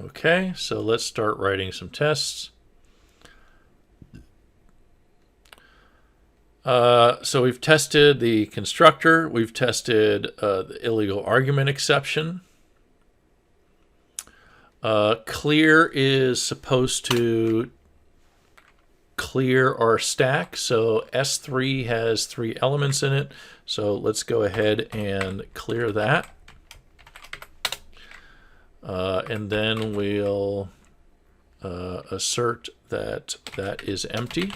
Okay, so let's start writing some tests. So we've tested the constructor, we've tested the illegal argument exception. Clear is supposed to clear our stack, so S3 has 3 elements in it, so let's go ahead and clear that. And then we'll assert that that is empty.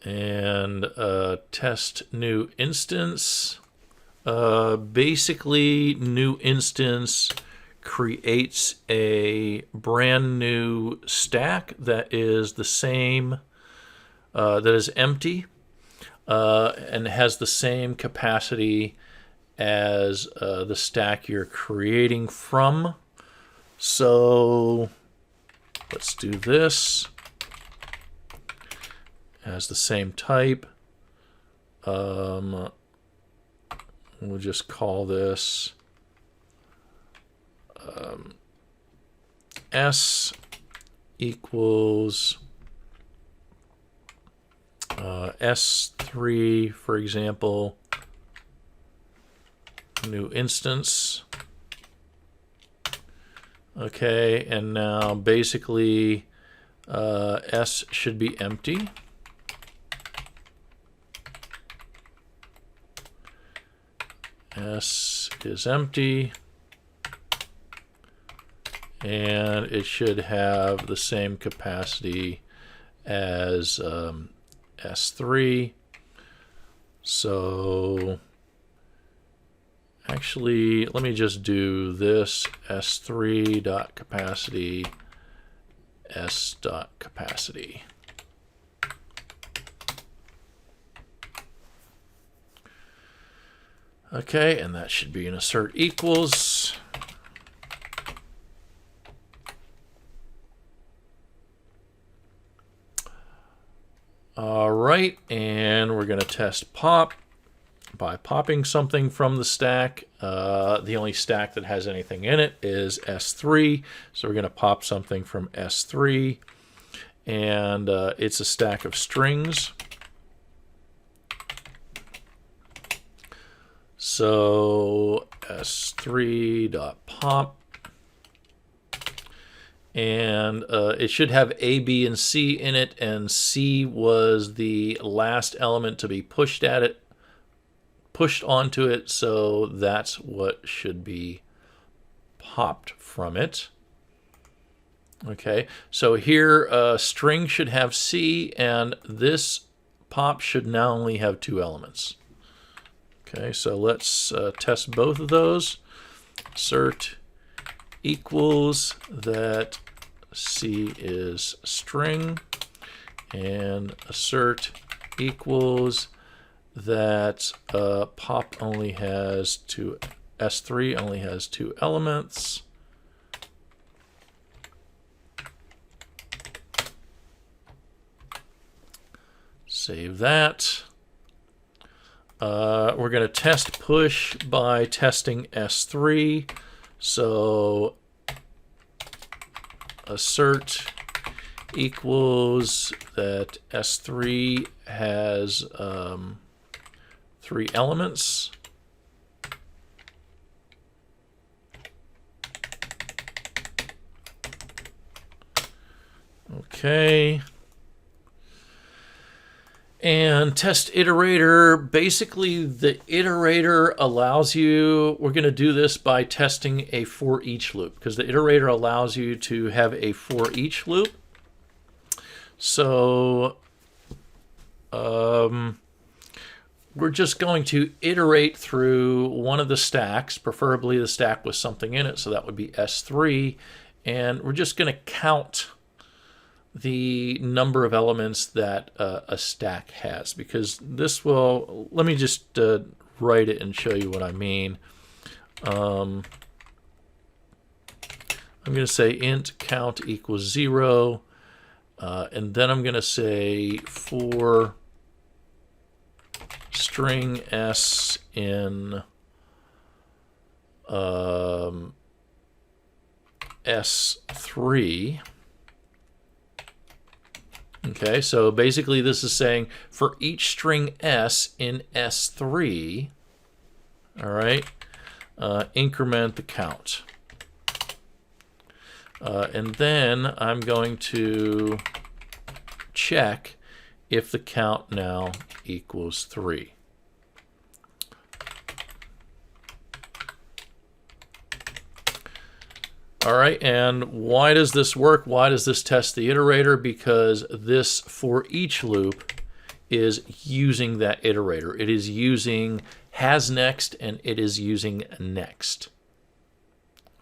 And test new instance. Basically, new instance creates a brand new stack that is the same, that is empty, and has the same capacity as the stack you're creating from. So let's do this. Has the same type. We'll just call this S equals S3, for example, new instance. Okay, and now basically S should be empty. S is empty, and it should have the same capacity as S3. So actually, let me just do this: S3.capacity, S.capacity. Okay, and that should be an assert equals. All right, and we're going to test pop by popping something from the stack. The only stack that has anything in it is S3, so we're going to pop something from S3, and it's a stack of strings. So S3.pop, and it should have A, B, and C in it, and C was the last element to be pushed onto it, so that's what should be popped from it. Okay, so here string should have C, and this pop should now only have 2 elements. Okay, so let's test both of those. Assert equals that C is string, and assert equals that pop only has 2, S3 only has 2 elements. Save that. We're going to test push by testing S3. So assert equals that S3 has 3 elements. Okay. And test iterator, basically the iterator allows you, we're going to do this by testing a for each loop, because the iterator allows you to have a for each loop. So we're just going to iterate through one of the stacks, preferably the stack with something in it, so that would be S3, and we're just going to count the number of elements that a stack has, because this will, let me just write it and show you what I mean. I'm going to say int count equals 0, And then I'm going to say for string s in S3. Okay, so basically this is saying for each string s in S3, all right, increment the count. And then I'm going to check if the count now equals 3. All right, and why does this work? Why does this test the iterator? Because this for each loop is using that iterator. It is using has next and it is using next.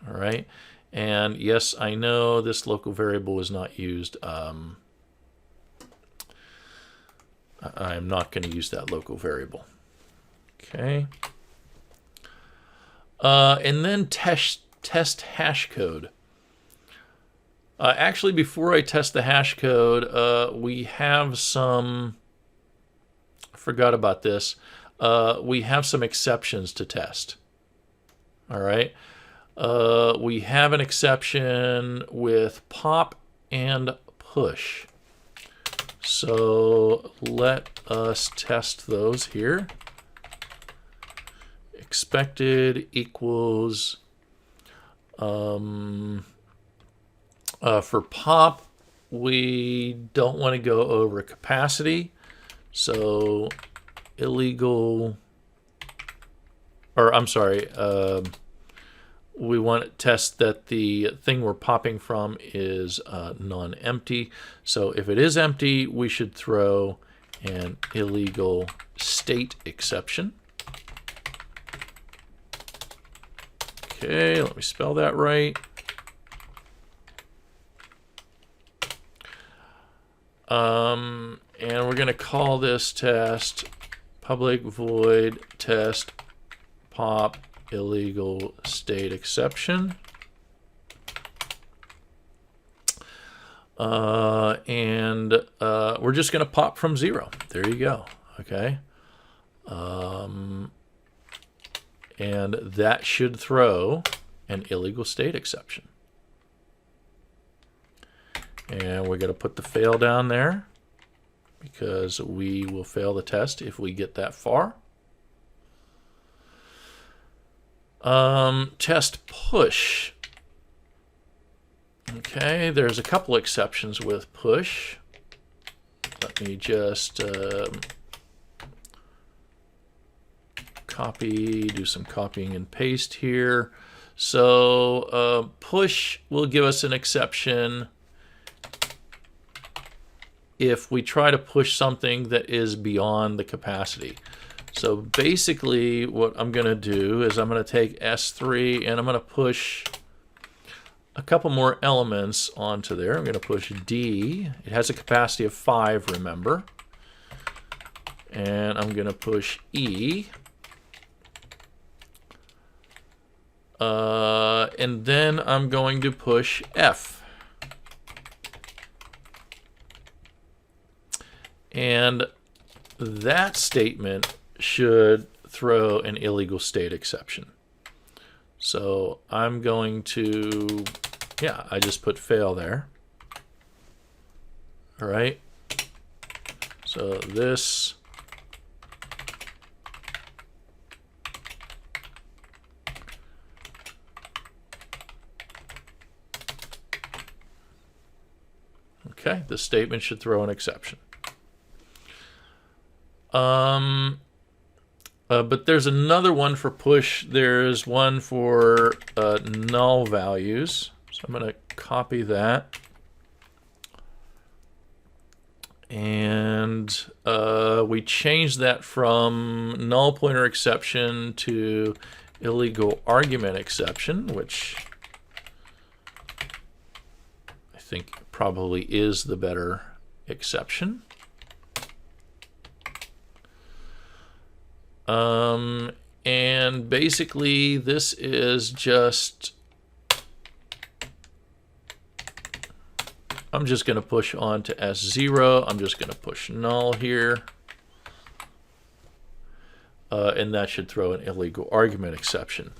All right, and yes, I know this local variable is not used. I'm not going to use that local variable. Okay, and then test hash code. Actually, before I test the hash code, we have some, I forgot about this, we have some exceptions to test. All right. We have an exception with pop and push. So let us test those here. Expected equals for pop, we don't want to go over capacity, so illegal, or I'm sorry, we want to test that the thing we're popping from is non-empty. So if it is empty, we should throw an illegal state exception. Okay, let me spell that right. And we're going to call this test public void test pop illegal state exception. And we're just going to pop from 0. There you go. Okay. And that should throw an illegal state exception. And we're going to put the fail down there because we will fail the test if we get that far. Test push. Okay, there's a couple exceptions with push. Let me just do some copying and paste here. So push will give us an exception if we try to push something that is beyond the capacity. So basically what I'm going to do is I'm going to take S3 and I'm going to push a couple more elements onto there. I'm going to push D. It has a capacity of 5, remember. And I'm going to push E. And then I'm going to push F. And that statement should throw an illegal state exception. So I'm going to, yeah, I just put fail there. All right. So this okay, this statement should throw an exception. But there's another one for push. There's one for null values. So I'm going to copy that. And we changed that from null pointer exception to illegal argument exception, which I think probably is the better exception. And basically this is just I'm just going to push on to S0. I'm just going to push null here. And that should throw an illegal argument exception.